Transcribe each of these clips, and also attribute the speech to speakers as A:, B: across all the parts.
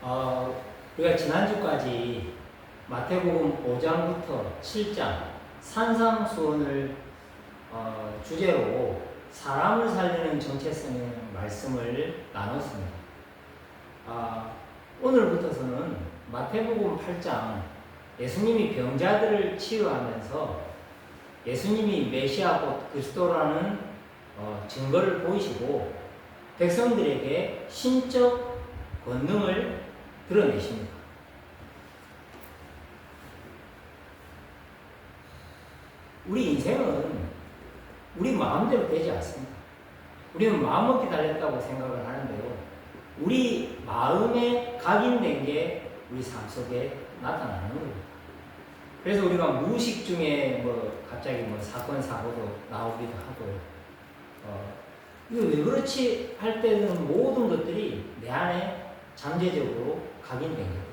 A: 우리가 지난주까지 마태복음 5장부터 7장 산상수훈을 주제로 사람을 살리는 정체성의 말씀을 나눴습니다. 오늘부터서는 마태복음 8장 예수님이 병자들을 치유하면서 예수님이 메시아 곧 그리스도라는 증거를 보이시고 백성들에게 신적 권능을 드러내십니다. 우리 인생은 우리 마음대로 되지 않습니다. 우리는 마음먹기 달렸다고 생각을 하는데요. 우리 마음에 각인된 게 우리 삶 속에 나타나는 겁니다. 그래서 우리가 무의식 중에 갑자기 사건, 사고도 나오기도 하고요. 이거 왜 그렇지 할 때는 모든 것들이 내 안에 잠재적으로 각인된 것들이에요.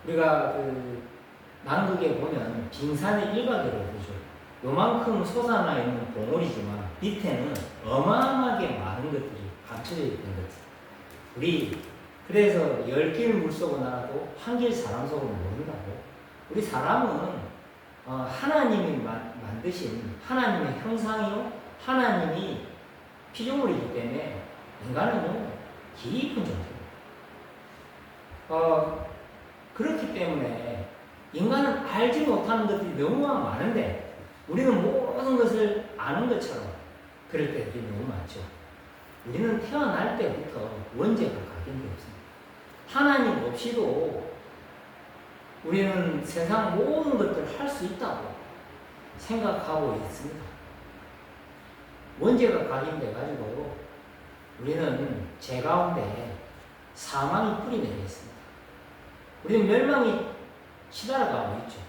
A: 우리가 남극에 보면 빙산의 일각으로 보죠. 요만큼 솟아나 있는 봉우리지만 밑에는 어마어마하게 많은 것들이 감춰져 있는 것들. 그래서 열길 물속을 나가도 한길 사람 속을 모른다고. 우리 사람은 하나님이 만드신 하나님의 형상이요 하나님이 피조물이기 때문에 인간은요 깊은 존재입니다. 그렇기 때문에 인간은 알지 못하는 것들이 너무 많은데 우리는 모든 것을 아는 것처럼 그럴 때들이 너무 많죠. 우리는 태어날 때부터 원죄가 각인되어 있습니다. 하나님 없이도 우리는 세상 모든 것들을 할 수 있다고 생각하고 있습니다. 원죄가 각인돼 가지고 우리는 죄 가운데 사망이 뿌리 내려 있습니다. 우리는 멸망이 치달아가고 있죠.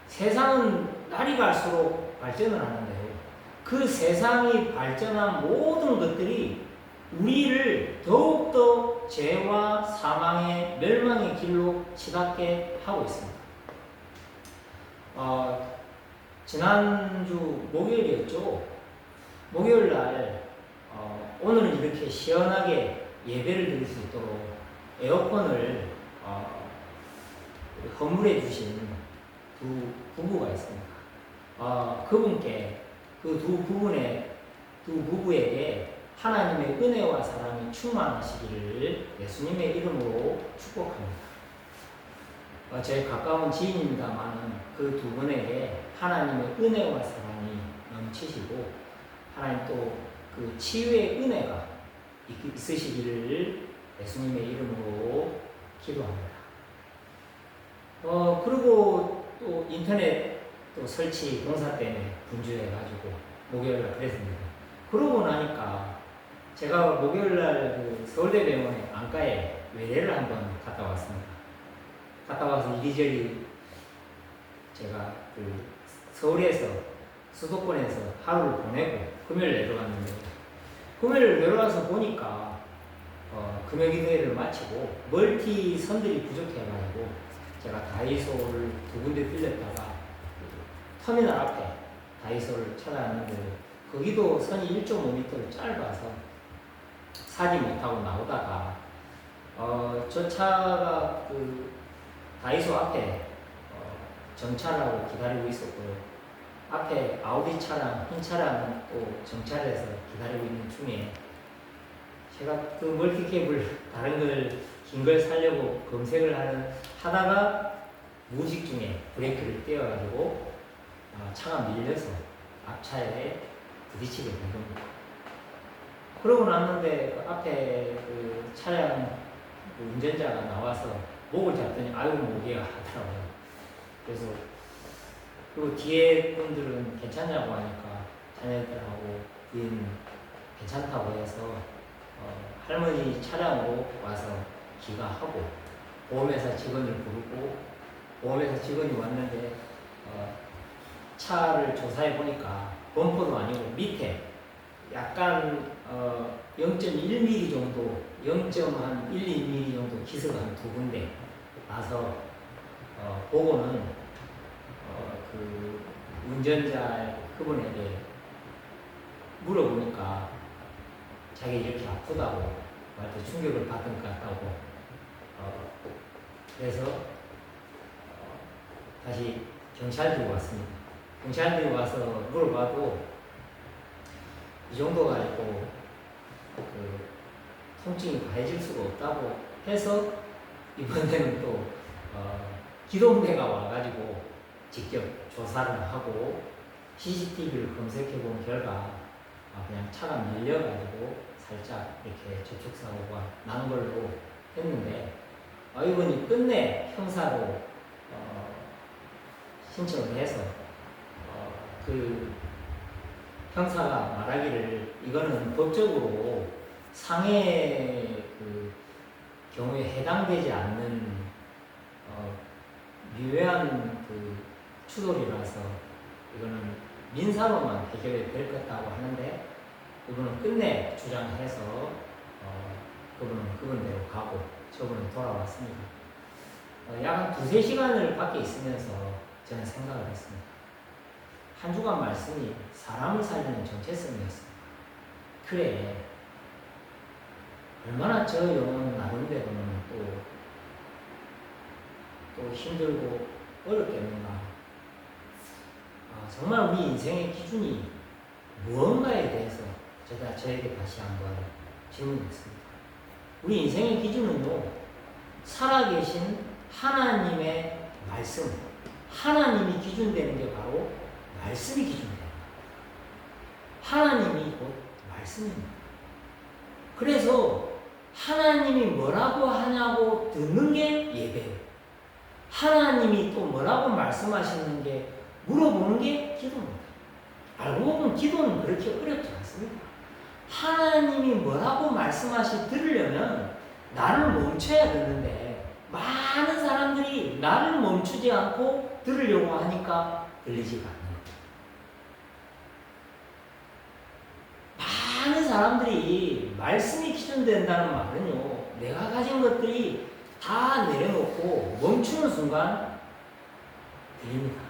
A: 세상은 날이 갈수록 발전을 하는데요. 그 세상이 발전한 모든 것들이 우리를 더욱더 죄와 사망의 멸망의 길로 치닫게 하고 있습니다. 지난주 목요일이었죠. 목요일 날 오늘은 이렇게 시원하게 예배를 드릴 수 있도록 에어컨을 허물해 주신 두 부부가 있습니다. 그분께 그 두 부부에게 하나님의 은혜와 사랑이 충만하시기를 예수님의 이름으로 축복합니다. 제 가까운 지인입니다만 그 두 분에게 하나님의 은혜와 사랑이 넘치시고 하나님 또 그 치유의 은혜가 있으시기를 예수님의 이름으로 기도합니다. 그리고 또 인터넷 또 설치 공사 때문에 분주해가지고 목요일날 그랬습니다. 그러고 나니까 제가 목요일날 서울대병원의 안과에 외래를 한번 갔다 왔습니다. 갔다 와서 이리저리 제가 서울에서 수도권에서 하루를 보내고 금요일 내려갔는데 금요일 내려가서 보니까 금요기도회를 마치고 멀티 선들이 부족해가지고 제가 다이소를 두 군데 들렸다가 터미널 앞에 다이소를 찾아왔는데 거기도 선이 1.5m 짧아서 사지 못하고 나오다가 저 차가 다이소 앞에 정차라고 기다리고 있었고요. 앞에 아우디 차랑 흰 차량은 또 정차해서 기다리고 있는 중에 제가 멀티캡을 다른 걸 긴 걸 사려고 검색을 하다가 무의식 중에 브레이크를 떼어가지고 차가 밀려서 앞차에 부딪히게 된 겁니다. 그러고 났는데 앞에 차량 운전자가 나와서 목을 잡더니 아이고 목이야 하더라고요. 그래서 그리고 뒤에 분들은 괜찮냐고 하니까 자녀들하고 부인 괜찮다고 해서 할머니 차량으로 와서 귀가하고 보험회사 직원을 부르고 보험회사 직원이 왔는데 차를 조사해 보니까 범퍼도 아니고 밑에 약간 0.1mm 정도 0.1mm 정도 기스가 한 두 군데 나서 보고는 운전자 그분에게 물어보니까 자기 이렇게 아프다고 말때 충격을 받은 것 같다고 그래서 다시 경찰들이 왔습니다. 경찰들이 와서 물어봐도 이 정도 가지고 그 통증이 가해질 수가 없다고 해서 이번에는 또 기동대가 와가지고 직접 조사를 하고 CCTV를 검색해 본 결과 그냥 차가 밀려가지고 살짝 이렇게 접촉사고가 난 걸로 했는데 이번이 끝내 형사로 신청을 해서 그 형사가 말하기를 이거는 법적으로 상해 그 경우에 해당되지 않는 미묘한 그 추돌이라서 이거는 민사로만 해결이 될 것다고 하는데 그분은 끝내 주장해서 그분은 그분대로 가고 저분은 돌아왔습니다. 약 한 2~3시간을 밖에 있으면서 저는 생각을 했습니다. 한 주간 말씀이 사람을 살리는 정체성이었습니다. 그래, 얼마나 저 영혼 나름대로는 또 힘들고 어렵겠는가. 정말 우리 인생의 기준이 무언가에 대해서 제가 저에게 다시 한번 질문했습니다. 우리 인생의 기준은요, 살아계신 하나님의 말씀, 하나님이 기준되는 게 바로 말씀이 기준됩니다. 하나님이 곧 말씀입니다. 그래서 하나님이 뭐라고 하냐고 듣는 게 예배예요. 하나님이 또 뭐라고 말씀하시는 게 물어보는 게 기도입니다. 알고 보면 기도는 그렇게 어렵지 않습니다. 하나님이 뭐라고 들으려면 나를 멈춰야 되는데 많은 사람들이 나를 멈추지 않고 들으려고 하니까 들리지가 않는 거예요. 많은 사람들이 말씀이 기준된다는 말은요, 내가 가진 것들이 다 내려놓고 멈추는 순간 들립니다.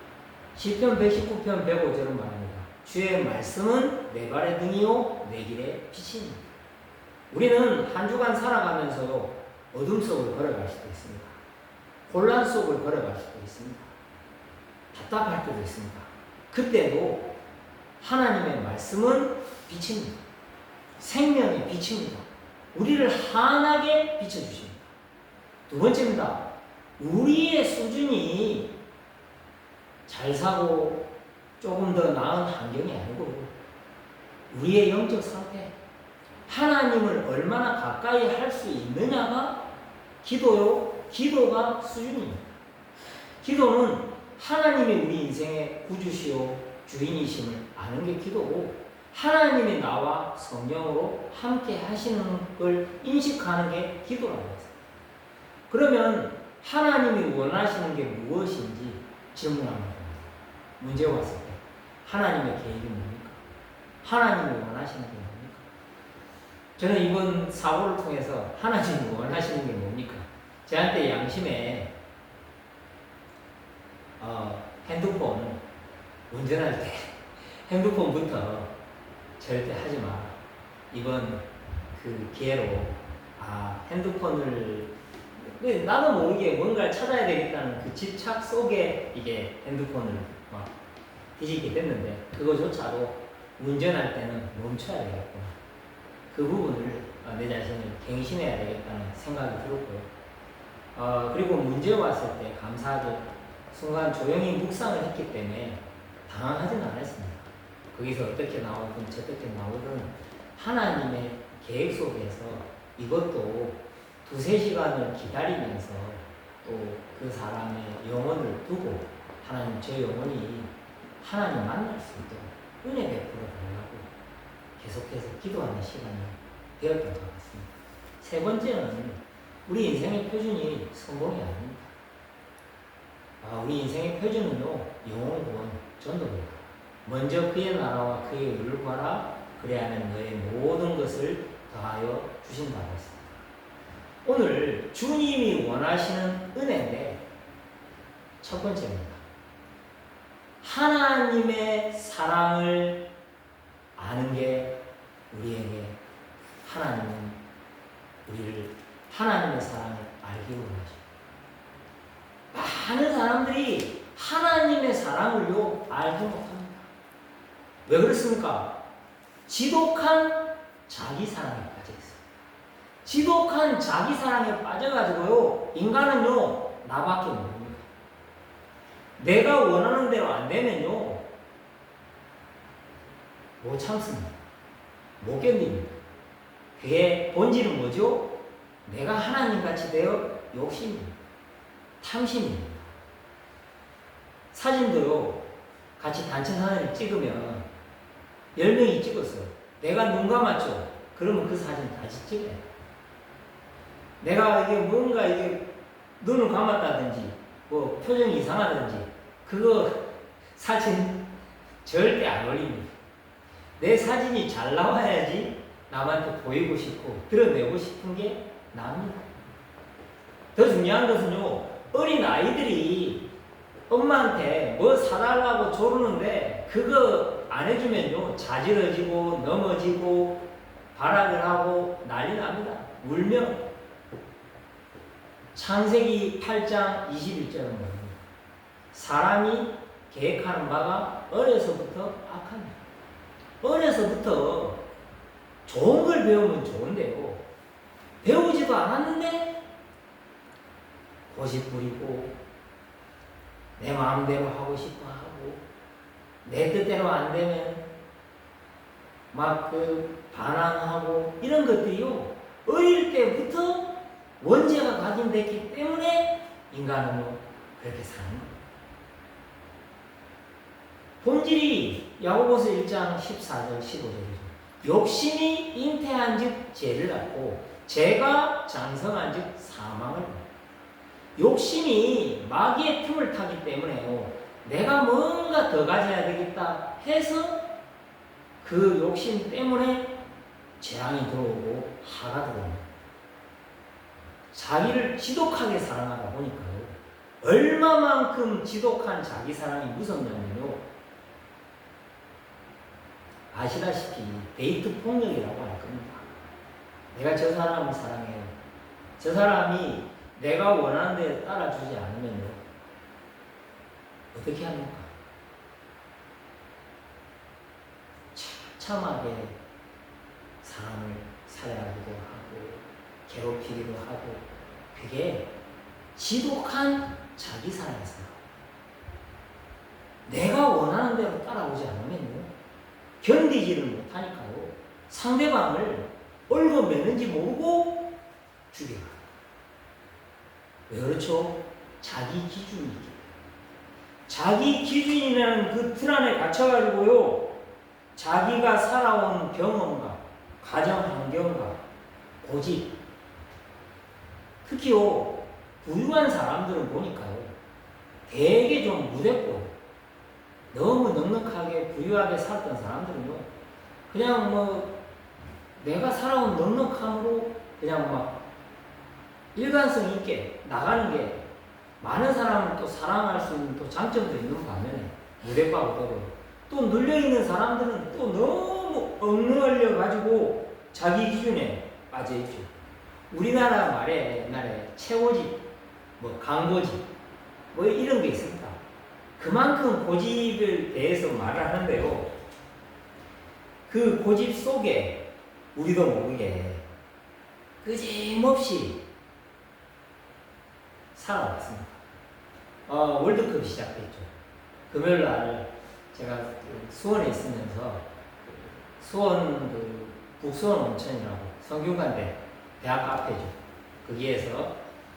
A: 시편 119편 105절은 말합니다. 주의 말씀은 내 발의 등이요 내 길의 빛입니다. 우리는 한 주간 살아가면서 어둠 속을 걸어갈 수도 있습니다. 혼란 속을 걸어갈 수도 있습니다. 답답할 때도 있습니다. 그때도 하나님의 말씀은 빛입니다. 생명의 빛입니다. 우리를 환하게 비춰주십니다. 두 번째입니다. 우리의 수준이 잘 사고 조금 더 나은 환경이 아니고 우리의 영적 상태, 하나님을 얼마나 가까이 할 수 있느냐가 기도가 수준입니다. 기도는 하나님이 우리 인생의 구주시오 주인이심을 아는 게 기도고, 하나님이 나와 성령으로 함께 하시는 걸 인식하는 게 기도라고 했어요. 그러면 하나님이 원하시는 게 무엇인지 질문하면 됩니다. 문제 왔을 때 하나님의 계획이 뭡니까? 하나님이 원하시는 게 뭡니까? 저는 이번 사고를 통해서 하나님이 원하시는 게 뭡니까? 저한테 양심에 핸드폰 운전할 때 핸드폰부터 절대 하지 마라. 이번 그 기회로 핸드폰을 나도 모르게 뭔가를 찾아야 되겠다는 그 집착 속에 이게 핸드폰을 막 뒤집게 됐는데 그거조차도 운전할 때는 멈춰야 되겠구나. 그 부분을 내 자신을 갱신해야 되겠다는 생각이 들었고요. 그리고 문제 왔을 때 감사하게 순간 조용히 묵상을 했기 때문에 당황하지는 않았습니다. 거기서 어떻게 나오든 저떻게 나오든 하나님의 계획 속에서 이것도 2~3시간을 기다리면서 또 그 사람의 영혼을 두고 하나님 저 영혼이 하나님 만날 수 있도록 은혜 베풀어 달라고 계속해서 기도하는 시간이 되었던 것 같습니다. 세 번째는 우리 인생의 표준이 성공이 아닙니다. 우리 인생의 표준은요, 영원 구원, 전도입니다. 먼저 그의 나라와 그의 의를 구하라. 그래야 하면 너의 모든 것을 더하여 주신다고 했습니다. 오늘 주님이 원하시는 은혜인데 첫 번째입니다. 하나님의 사랑을 아는 게 우리에게 하나님은 우리를 하나님의 사랑을 알기 원하십니다. 많은 사람들이 하나님의 사랑을요 알지 못합니다. 왜 그렇습니까? 지독한 자기 사랑에 빠져 있어요. 지독한 자기 사랑에 빠져가지고요 인간은요 나밖에 모릅니다. 내가 원하는 대로 안 되면요 못 참습니다. 못 견딥니다. 그의 본질은 뭐죠? 내가 하나님같이 되어 욕심입니다. 탐심입니다. 사진도요 같이 단체 사진을 찍으면 10명이 찍었어요. 내가 눈 감았죠? 그러면 그 사진 다시 찍어요. 내가 이게 뭔가 이게 눈을 감았다든지 뭐 표정이 이상하든지 그거 사진 절대 안 올립니다. 내 사진이 잘 나와야지 남한테 보이고 싶고 드러내고 싶은 게 납니다. 더 중요한 것은요 어린 아이들이 엄마한테 뭐 사달라고 조르는데 그거 안 해주면요 자지러지고 넘어지고 발악을 하고 난리 납니다. 울며. 창세기 8장 21절은 뭐입니까? 사람이 계획하는 바가 어려서부터 악합니다. 어려서부터 좋은 걸 배우면 좋은데요 배우지도 않았는데 고집 부리고 내 마음대로 하고 싶어 하고 내 뜻대로 안 되면 막 반항하고 이런 것들이요 어릴 때부터 원죄가 각인됐기 때문에 인간은 그렇게 사는 거예요. 본질이 야고보서 1장 14절 15절이죠. 욕심이 잉태한 즉 죄를 낳고 죄가 장성한 즉 사망을 낳고 욕심이 마귀의 틈을 타기 때문에요. 내가 뭔가 더 가져야 되겠다 해서 그 욕심 때문에 재앙이 들어오고 화가 들어옵니다. 자기를 지독하게 사랑하다 보니까요. 얼마만큼 지독한 자기 사랑이 무섭냐면요. 아시다시피 데이트 폭력이라고 할 겁니다. 내가 저 사람을 사랑해요. 저 사람이 내가 원하는 데 따라주지 않으면요. 어떻게 합니까? 참하게 사람을 살해하기도 하고 괴롭히기도 하고 그게 지독한 자기 사랑이었어요. 내가 원하는 대로 따라오지 않으면요. 견디지를 못하니까요. 상대방을 얽어매는지 모르고 죽여요. 왜 그렇죠? 자기 기준이죠. 자기 기준이라는 그 틀 안에 갇혀가지고요. 자기가 살아온 경험과 가정 환경과 고집 특히요 부유한 사람들은 보니까요 되게 좀 무대고 너무 넉넉하게 부유하게 살았던 사람들은요 그냥 뭐 내가 살아온 넉넉함으로 그냥 막 일관성 있게 나가는 게 많은 사람을 또 사랑할 수 있는 또 장점도 있는 반면에 무대빠고 되고 또 눌려있는 사람들은 또 너무 얽매여 가지고 자기 기준에 빠져있죠. 우리나라 말에 옛날에 최고집, 뭐 강고집 뭐 이런 게 있습니다. 그만큼 고집에 대해서 말을 하는데요. 그 고집 속에 우리도 모르게 끄짐없이 살아왔습니다. 월드컵이 시작됐죠. 금요일 날 제가 수원에 있으면서 수원 북수원 온천이라고 성균관대 대학 앞에죠. 거기에서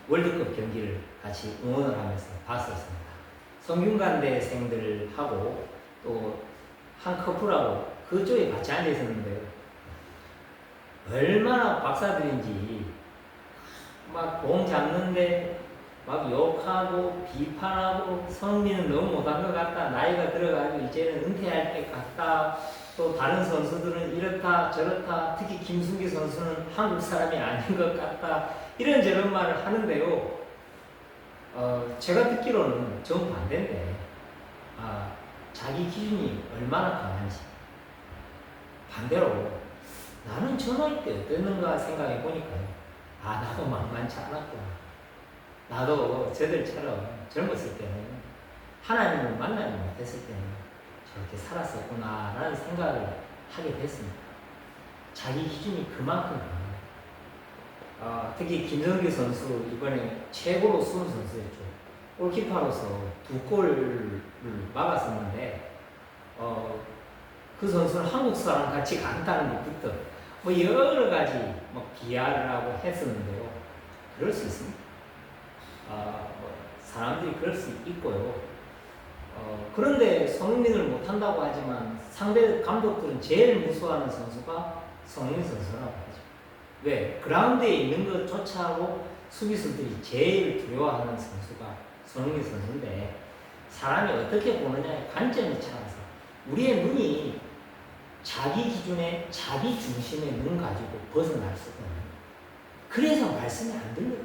A: 월드컵 경기를 같이 응원을 하면서 봤었습니다. 성균관대생들하고 또 한 커플하고 그쪽에 같이 앉아 있었는데요. 얼마나 박사들인지 막 공 잡는데 막 욕하고 비판하고 성민은 너무 못한 것 같다. 나이가 들어가지고 이제는 은퇴할 때 같다. 또 다른 선수들은 이렇다 저렇다. 특히 김승기 선수는 한국 사람이 아닌 것 같다. 이런저런 말을 하는데요. 제가 듣기로는 정반대인데 자기 기준이 얼마나 강한지 반대로 나는 저 나이 때 어땠는가 생각해 보니까요. 나도 만만치 않았구나. 나도 저들처럼 젊었을 때는 하나님을 만나지 못했을 때는 저렇게 살았었구나라는 생각을 하게 됐습니다. 자기 기준이 그만큼 특히 김성규 선수 이번에 최고로 쏜 선수였죠. 골키퍼로서 2골을 막았었는데 그 선수는 한국 사람 같이 간다는 것부터 뭐 여러 가지 뭐 비하를 하고 했었는데요. 그럴 수 있습니다. 사람들이 그럴 수 있고요. 그런데 손흥민을 못한다고 하지만 상대 감독들은 제일 무서워하는 선수가 손흥민 선수라고 하죠. 왜? 그라운드에 있는 것조차도 수비수들이 제일 두려워하는 선수가 손흥민 선수인데 사람이 어떻게 보느냐의 관점이 차라서 우리의 눈이 자기 기준에 자기 중심의 눈 가지고 벗어날 수가 없는 거예요. 그래서 말씀이 안 들려요.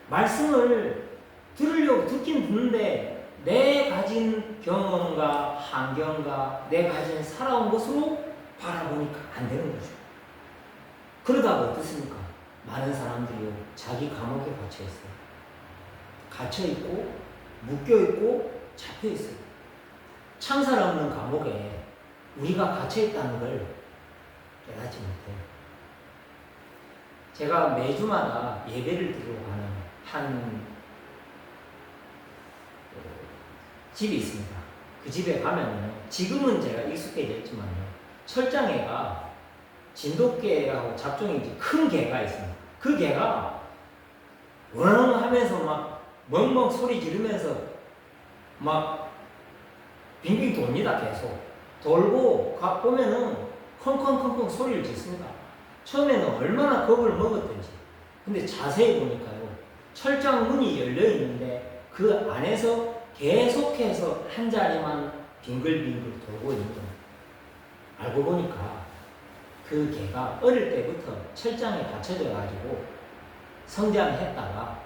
A: 말씀을 들으려고 듣긴 듣는데 내 가진 경험과 환경과 내 가진 살아온 것으로 바라보니까 안 되는 거죠. 그러다가 어떻습니까? 많은 사람들이요 자기 감옥에 갇혀 있어요. 갇혀 있고 묶여 있고 잡혀 있어요. 창살 없는 감옥에 우리가 갇혀 있다는 걸 깨닫지 못해요. 제가 매주마다 예배를 드리러 가는 한 집이 있습니다. 그 집에 가면요, 지금은 제가 익숙해졌지만요, 철장애가 진돗개하고 잡종인지 큰 개가 있습니다. 그 개가 워렁 하면서 막 멍멍 소리 지르면서 막 빙빙 돕니다. 계속 돌고 보면은 컹컹컹컹 소리를 짓습니다. 처음에는 얼마나 겁을 먹었든지. 근데 자세히 보니까요, 철장 문이 열려 있는데 그 안에서 계속해서 한 자리만 빙글빙글 돌고 있는 거예요. 알고 보니까 그 개가 어릴 때부터 철장에 갇혀져 가지고 성장했다가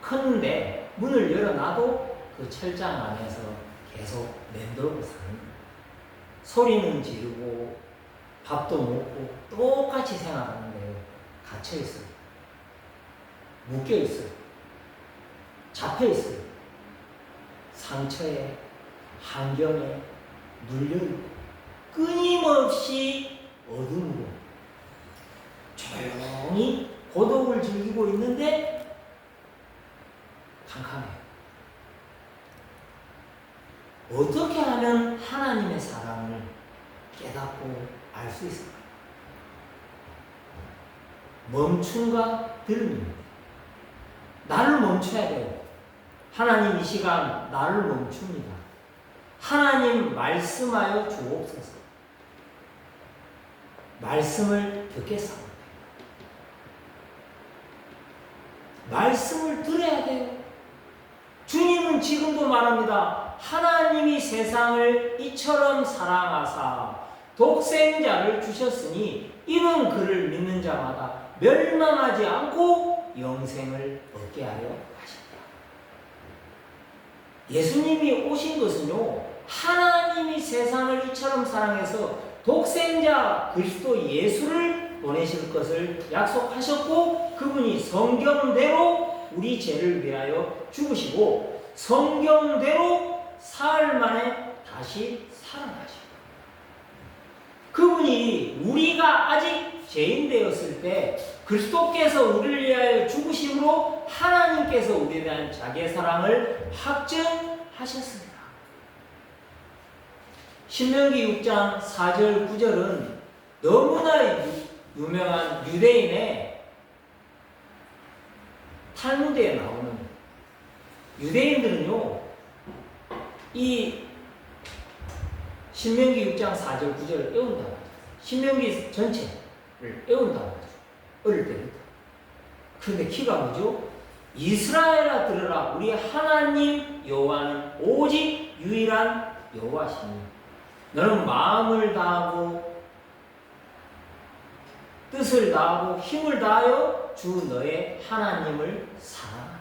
A: 컸는데 문을 열어놔도 그 철장 안에서 계속 맴돌고 사는 거예요. 소리는 지르고 밥도 먹고 똑같이 생활하는데요, 갇혀있어요. 묶여있어요. 잡혀있어요. 상처에, 환경에 눌려있고 끊임없이 어둠으로 조용히 고독을 즐기고 있는데 캄캄해요. 어떻게 하면 하나님의 사랑을 깨닫고 알 수 있을까요? 멈춤과 들음입니다. 나를 멈춰야 돼요. 하나님 이 시간 나를 멈춥니다. 하나님 말씀하여 주옵소서. 말씀을 듣겠습니다. 말씀을 들어야 돼요. 주님은 지금도 말합니다. 하나님이 세상을 이처럼 사랑하사 독생자를 주셨으니 이는 그를 믿는 자마다 멸망하지 않고 영생을 얻게 하려 하신다. 예수님이 오신 것은요, 하나님이 세상을 이처럼 사랑해서 독생자 그리스도 예수를 보내실 것을 약속하셨고, 그분이 성경대로 우리 죄를 위하여 죽으시고 성경대로 사흘 만에 다시 살아나시고, 그분이 우리가 아직 죄인 되었을 때 그리스도께서 우리를 위하여 죽으심으로 하나님께서 우리에 대한 자기의 사랑을 확증하셨습니다. 신명기 6장 4절 9절은 너무나 유명한 유대인의 탈무드에 나오는, 유대인들은요 이 신명기 6장 4절 9절을 외운다고 하죠. 신명기 전체를 외운다고 하죠. 어릴 때부터. 그런데 키가 뭐죠? 이스라엘아 들으라, 우리 하나님 여호와는 오직 유일한 여호와시니 너는 마음을 다하고 뜻을 다하고 힘을 다하여 주 너의 하나님을 사랑하라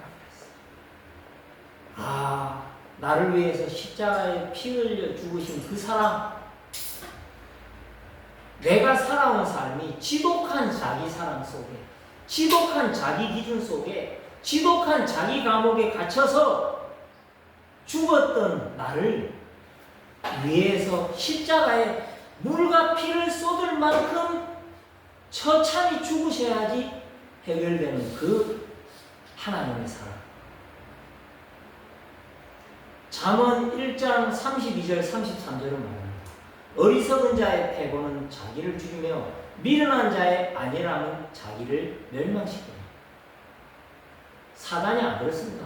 A: 그랬어요. 나를 위해서 십자가에 피 흘려 죽으신 그 사랑, 내가 살아온 삶이 지독한 자기 사랑 속에 지독한 자기 기준 속에 지독한 자기 감옥에 갇혀서 죽었던 나를 위해서 십자가에 물과 피를 쏟을 만큼 처참히 죽으셔야지 해결되는 그 하나님의 사랑. 잠언 1장 32절 33절은 말합니다. 어리석은 자의 패고는 자기를 죽이며 미련한 자의 안일함은 자기를 멸망시킵니다. 사단이 안 그렇습니다.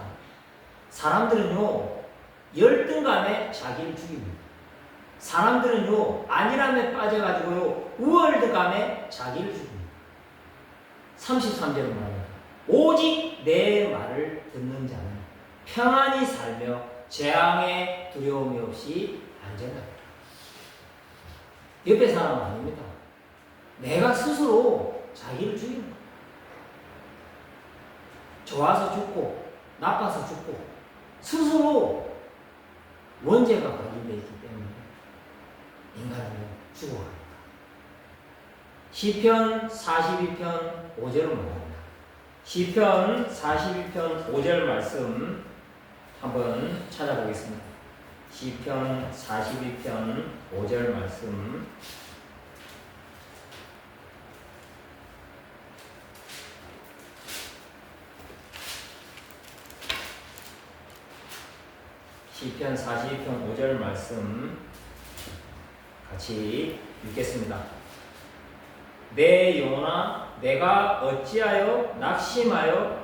A: 사람들은요 열등감에 자기를 죽입니다. 사람들은요 안일함에 빠져가지고요 우월감에 자기를 죽입니다. 33절은 말합니다. 오직 내 말을 듣는 자는 평안히 살며 재앙의 두려움이 없이 안전합니다. 옆에 사람 아닙니다. 내가 스스로 자기를 죽이는 거예요. 좋아서 죽고 나빠서 죽고 스스로 원죄가 발견되어 있기 때문에 인간은 죽어갑니다. 시편 42편 5절을 말합니다. 시편 42편 5절 말씀 한번 찾아보겠습니다. 시편 42편 5절 말씀 시편 42편 5절 말씀 같이 읽겠습니다. 내 영혼아 내가 어찌하여 낙심하여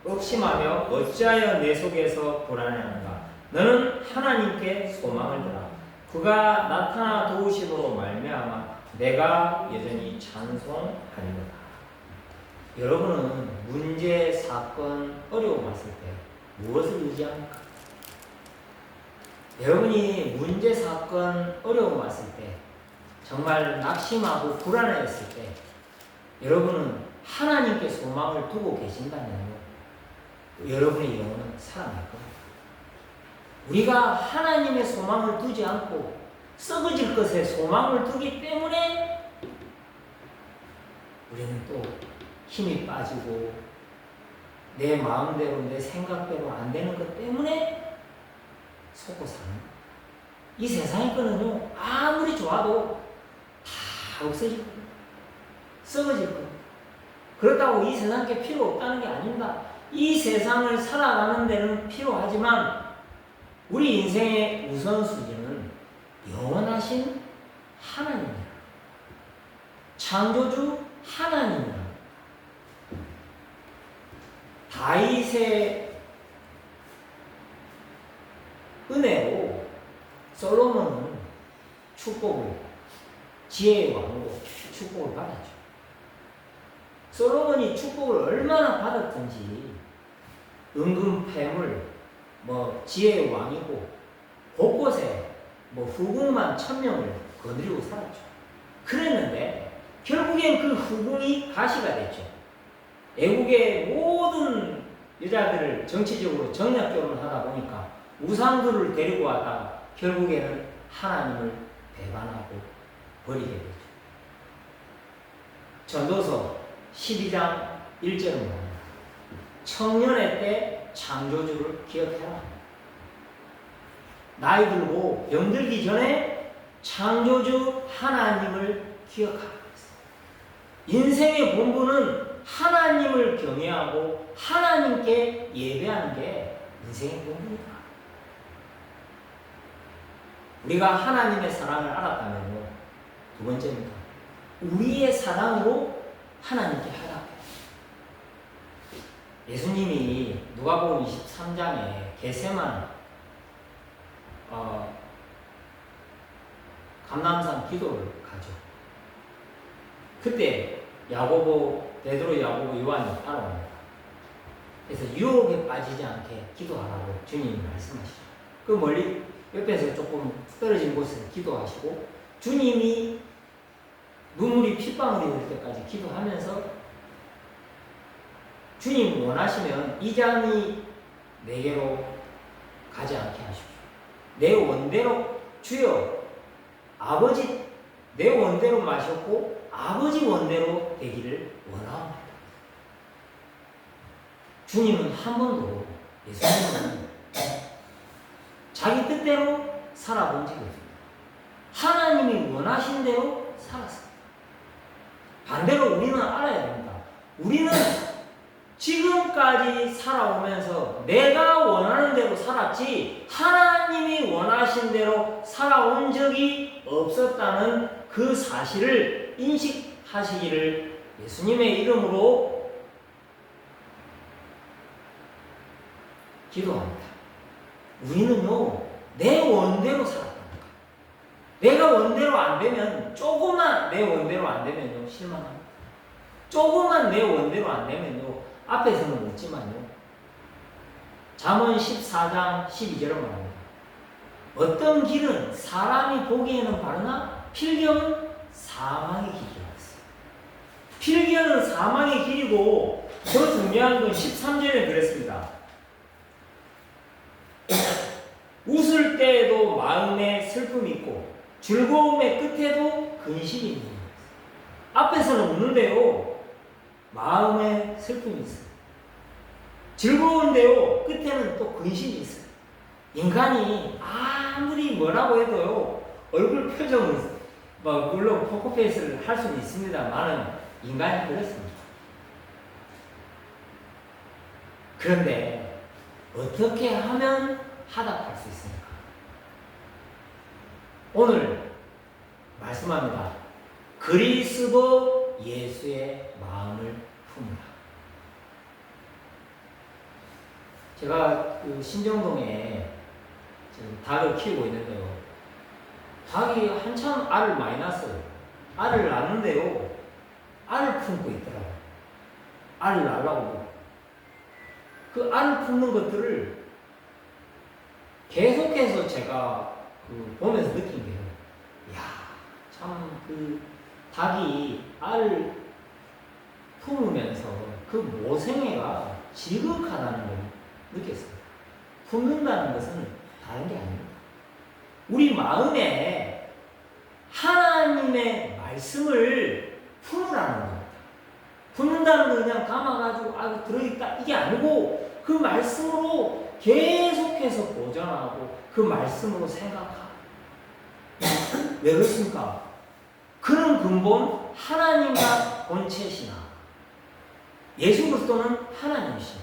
A: 억심하며 어찌하여 내 속에서 불안해하는가. 너는 하나님께 소망을 두라. 그가 나타나 도우심으로 말미암아 내가 여전히 찬송하리로다. 여러분은 문제, 사건, 어려움 왔을 때 무엇을 의지합니까? 여러분이 문제, 사건, 어려움 왔을 때 정말 낙심하고 불안해했을 때 여러분은 하나님께 소망을 두고 계신다면요 여러분의 영혼은 살아날 겁니다. 우리가 하나님의 소망을 두지 않고 썩어질 것에 소망을 두기 때문에 우리는 또 힘이 빠지고 내 마음대로 내 생각대로 안 되는 것 때문에 속고 사는 거예요. 이 세상의 거는요 아무리 좋아도 다 없어질 거예요. 썩어질 거예요. 그렇다고 이 세상 게 필요 없다는 게 아닙니다. 이 세상을 살아가는 데는 필요하지만 우리 인생의 우선순위는 영원하신 하나님이라. 창조주 하나님이라. 다윗의 은혜로 솔로몬은 축복을 지혜의 왕으로 축복을 받았죠. 솔로몬이 축복을 얼마나 받았든지 은금 패물 지혜의 왕이고 곳곳에 후궁만 1000명을 거느리고 살았죠. 그랬는데 결국엔 그 후궁이 가시가 됐죠. 애국의 모든 여자들을 정치적으로 정략 결혼하다 보니까 우상들을 데리고 왔다가 결국에는 하나님을 배반하고 버리게 되죠. 전도서 12장 1절은 뭐냐? 청년의 때 창조주를 기억해라. 나이 들고 병들기 전에 창조주 하나님을 기억하라. 인생의 본분은 하나님을 경외하고 하나님께 예배하는 게 인생의 본분이다. 우리가 하나님의 사랑을 알았다면요. 두 번째입니다. 우리의 사랑으로 하나님께 하라. 예수님이 누가복음 23장에 겟세마네 감람산 기도를 가죠. 그때 야고보, 베드로, 야고보, 요한이 따라옵니다. 그래서 유혹에 빠지지 않게 기도하라고 주님이 말씀하시죠. 그 멀리 옆에서 조금 떨어진 곳에서 기도하시고 주님이 눈물이 핏방울이 될 때까지 기도하면서 주님 원하시면 이 잔이 내게로 가지 않게 하십시오. 내 원대로 주여 아버지 내 원대로 마셨고 아버지 원대로 되기를 원합니다. 주님은 한 번도, 예수님은 자기 뜻대로 살아본 적이 없습니다. 하나님이 원하신 대로 살았습니다. 반대로 우리는 알아야 됩니다. 우리는 지금까지 살아오면서 내가 원하는 대로 살았지 하나님이 원하신 대로 살아온 적이 없었다는 그 사실을 인식하시기를 예수님의 이름으로 기도합니다. 우리는요, 내 원대로 살았답니다. 내가 원대로 안 되면, 조금만 내 원대로 안 되면요, 실망합니다. 조금만 내 원대로 안 되면요, 앞에서는 웃지만요, 잠언 14장 12절을 말합니다. 어떤 길은 사람이 보기에는 바르나 필경은 사망의 길이라 했어요. 필경은 사망의 길이고, 더 중요한 건 13절에 그랬습니다. 웃을 때에도 마음에 슬픔이 있고 즐거움의 끝에도 근심이 있는 거예요. 앞에서는 웃는데요, 마음에 슬픔이 있어요. 즐거운데요, 끝에는 또 근심이 있어요. 인간이 아무리 뭐라고 해도요, 얼굴 표정은 물론 포커페이스를 할 수는 있습니다만은 인간이 그렇습니다. 그런데 어떻게 하면 화답할 수 있습니까? 오늘 말씀합니다. 그리스도 예수의 마음을 품으라. 제가 그 신정동에 지금 닭을 키우고 있는데요, 닭이 한참 알을 많이 낳았어요. 알을 낳는데요, 알을 품고 있더라고요. 알을 낳으려고. 그 알을 품는 것들을 계속해서 제가 보면서 느낀 게요, 이야, 참 그 닭이 알을 품으면서 그 모생애가 지극하다는 걸 느꼈어요. 품는다는 것은 다른 게 아닙니다. 우리 마음에 하나님의 말씀을 품으라는 겁니다. 품는다는 건 그냥 담아가지고 들어있다 이게 아니고 그 말씀으로 계속해서 보존하고 그 말씀으로 생각하고. 왜 그렇습니까? 그런 근본 하나님과 본체시나 예수 그리스도는 하나님이시나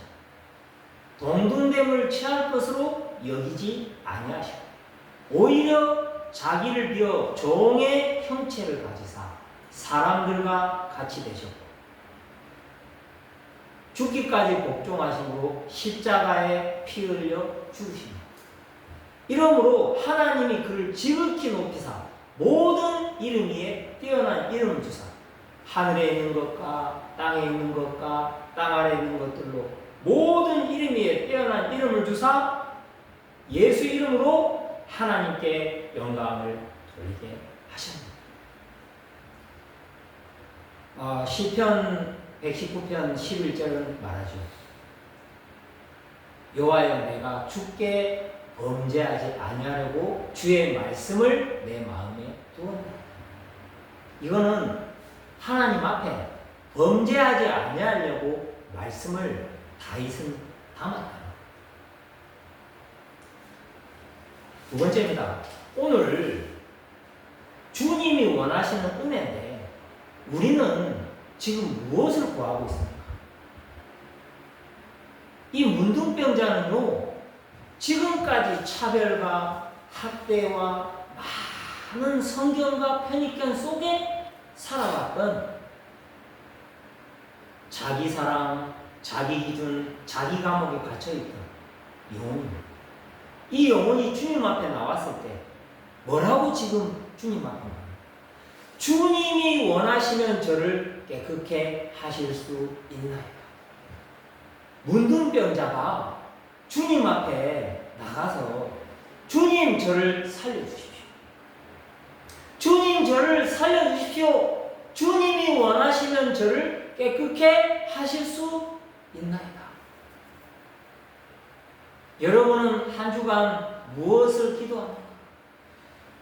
A: 동등됨을 취할 것으로 여기지 아니하시고 오히려 자기를 비어 종의 형체를 가지사 사람들과 같이 되셨고 죽기까지 복종하심으로 십자가에 피 흘려 죽으십니다. 이러므로 하나님이 그를 지극히 높이사 모든 이름 위에 뛰어난 이름을 주사 하늘에 있는 것과 땅에 있는 것과 땅 아래에 있는 것들로 모든 이름 위에 뛰어난 이름을 주사 예수 이름으로 하나님께 영광을 돌리게 하셨습니다. 시편 119편 11절은 말하죠. 여호와여 내가 주께 범죄하지 아니하려고 주의 말씀을 내 마음에 두었다. 이거는 하나님 앞에 범죄하지 아니하려고 말씀을 다윗은 담았다. 두 번째입니다. 오늘 주님이 원하시는 은혜인데 우리는 지금 무엇을 구하고 있습니까? 이 문둥병자는요, 지금까지 차별과 학대와 많은 성경과 편익견 속에 살아왔던 자기 사랑, 자기 기준, 자기 감옥에 갇혀있던 영혼입니다. 이 영혼이 주님 앞에 나왔을 때 뭐라고 지금 주님 앞에 나와요? 주님이 원하시면 저를 깨끗게 하실 수 있나이까? 문둥병자가 주님 앞에 나가서 주님 저를 살려주십시오. 주님 저를 살려주십시오. 주님이 원하시면 저를 깨끗게 하실 수 있나이까? 여러분은 한 주간 무엇을 기도합니까?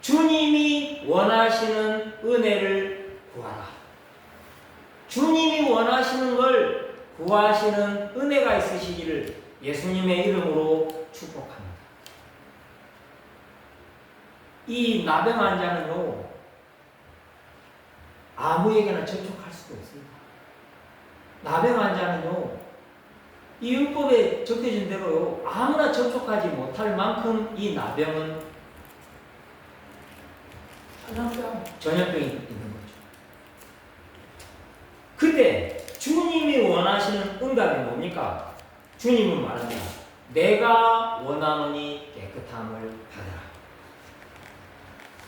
A: 주님이 원하시는 은혜를 구하라. 주님이 원하시는 걸 구하시는 은혜가 있으시기를 예수님의 이름으로 축복합니다. 이 나병 환자는요, 아무에게나 접촉할 수도 없습니다. 나병 환자는요, 이 율법에 적혀진 대로요, 아무나 접촉하지 못할 만큼 이 나병은 전염병이 있는 거죠. 그때 주님이 원하시는 응답이 뭡니까? 주님은 말합니다. 내가 원하노니 깨끗함을 받으라.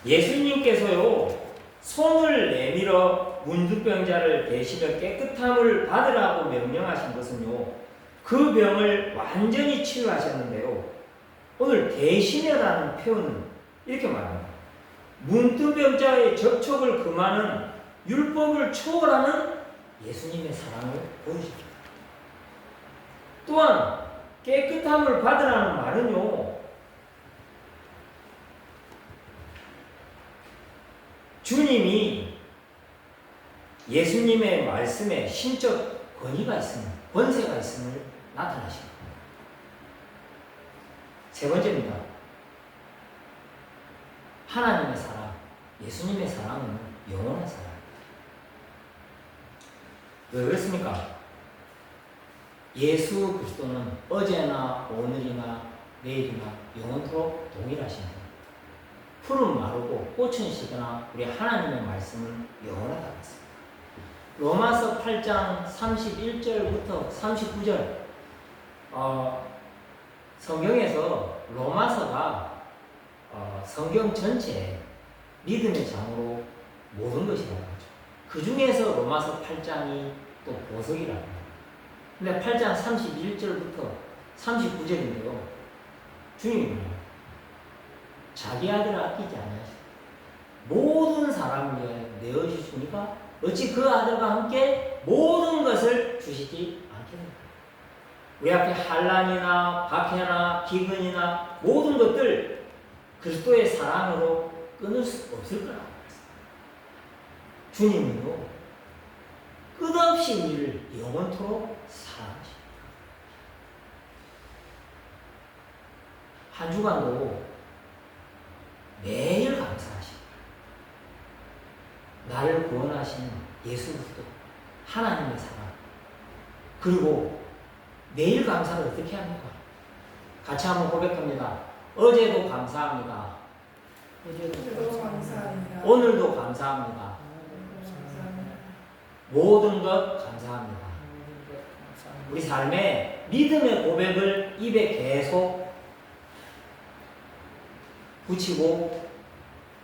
A: 예수님께서요, 손을 내밀어 문둥병자를 대시며 깨끗함을 받으라고 명령하신 것은요, 그 병을 완전히 치유하셨는데요, 오늘 대시며라는 표현은 이렇게 말합니다. 문둥병자의 접촉을 금하는 율법을 초월하는 예수님의 사랑을 보여줍니다. 또한 깨끗함을 받으라는 말은요, 주님이 예수님의 말씀에 신적 권위가 있음을, 권세가 있음을 나타내십니다. 세 번째입니다. 하나님의 사랑, 예수님의 사랑은 영원한 사랑입니다. 왜 그렇습니까? 예수 그리스도는 어제나 오늘이나 내일이나 영원토록 동일하십니다. 풀은 마르고 꽃은 시거나 우리 하나님의 말씀은 영원하다고 했습니다. 로마서 8장 31절부터 39절, 성경에서 로마서가 성경 전체에 믿음의 장으로 모든 것이라고 하죠. 그 중에서 로마서 8장이 또 보석이라고 합니다. 근데 8장 31절부터 39절인데요. 주님은 자기 아들을 아끼지 아니하시고 모든 사람을 위하여 내어주시니까 어찌 그 아들과 함께 모든 것을 주시지 않겠는가. 우리 앞에 환난이나 박해나 기근이나 모든 것들 그리스도의 사랑으로 끊을 수 없을 거라고 말했습니다. 주님은요, 끝없이 우리를 영원토록 사랑하십니다. 한 주간도 매일 감사하십니다. 나를 구원하신 예수 그리스도, 하나님의 사랑. 그리고 매일 감사를 어떻게 합니까? 같이 한번 고백합니다. 어제도 감사합니다.
B: 오늘도 감사합니다.
A: 오늘도 감사합니다. 모든 것 감사합니다. 우리 삶에 믿음의 고백을 입에 계속 붙이고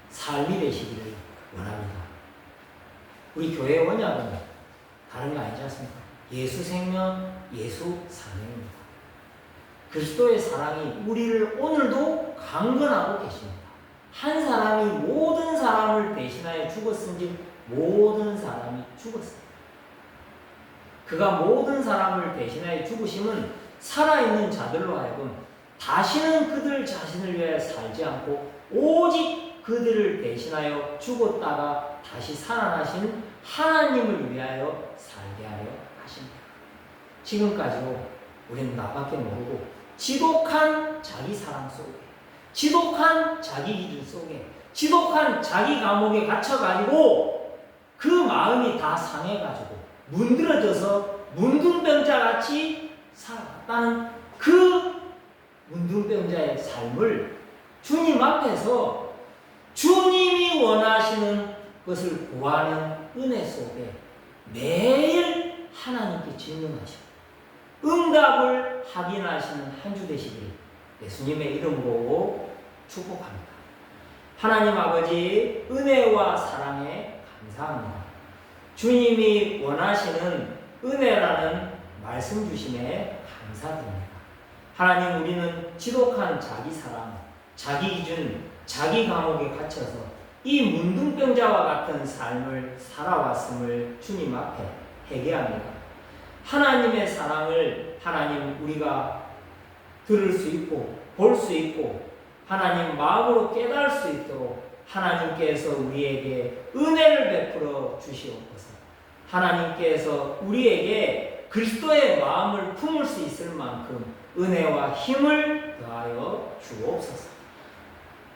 A: 삶이 되시기를 원합니다. 우리 교회의 원약은 다른 게 아니지 않습니까? 예수 생명, 예수 사명입니다. 그리스도의 사랑이 우리를 오늘도 강건하고 계십니다. 한 사람이 모든 사람을 대신하여 죽었은지 모든 사람이 죽었습니다. 그가 모든 사람을 대신하여 죽으심은 살아있는 자들로 하여금 다시는 그들 자신을 위하여 살지 않고 오직 그들을 대신하여 죽었다가 다시 살아나신 하나님을 위하여 살게 하려 하십니다. 지금까지도 우리는 나밖에 모르고 지독한 자기 사랑 속에, 지독한 자기 기준 속에, 지독한 자기 감옥에 갇혀가지고 그 마음이 다 상해가지고 문드러져서 문둥병자같이 살아갔다는 그 문둥병자의 삶을 주님 앞에서 주님이 원하시는 것을 구하는 은혜 속에 매일 하나님께 질문하시고 응답을 확인하시는 한 주 되시길 예수님의 이름으로 축복합니다. 하나님 아버지 은혜와 사랑에 감사합니다. 주님이 원하시는 은혜라는 말씀 주심에 감사드립니다. 하나님, 우리는 지독한 자기 사랑, 자기 기준, 자기 감옥에 갇혀서 이 문둥병자와 같은 삶을 살아왔음을 주님 앞에 회개합니다. 하나님의 사랑을 하나님 우리가 들을 수 있고 볼 수 있고 하나님 마음으로 깨달을 수 있도록 하나님께서 우리에게 은혜를 베풀어 주시옵소서. 하나님께서 우리에게 그리스도의 마음을 품을 수 있을 만큼 은혜와 힘을 더하여 주옵소서.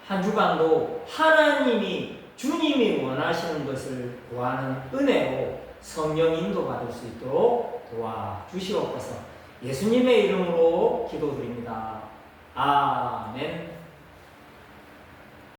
A: 한 주간도 하나님이 주님이 원하시는 것을 구하는 은혜로 성령 인도받을 수 있도록 도와주시옵소서. 예수님의 이름으로 기도드립니다. 아멘.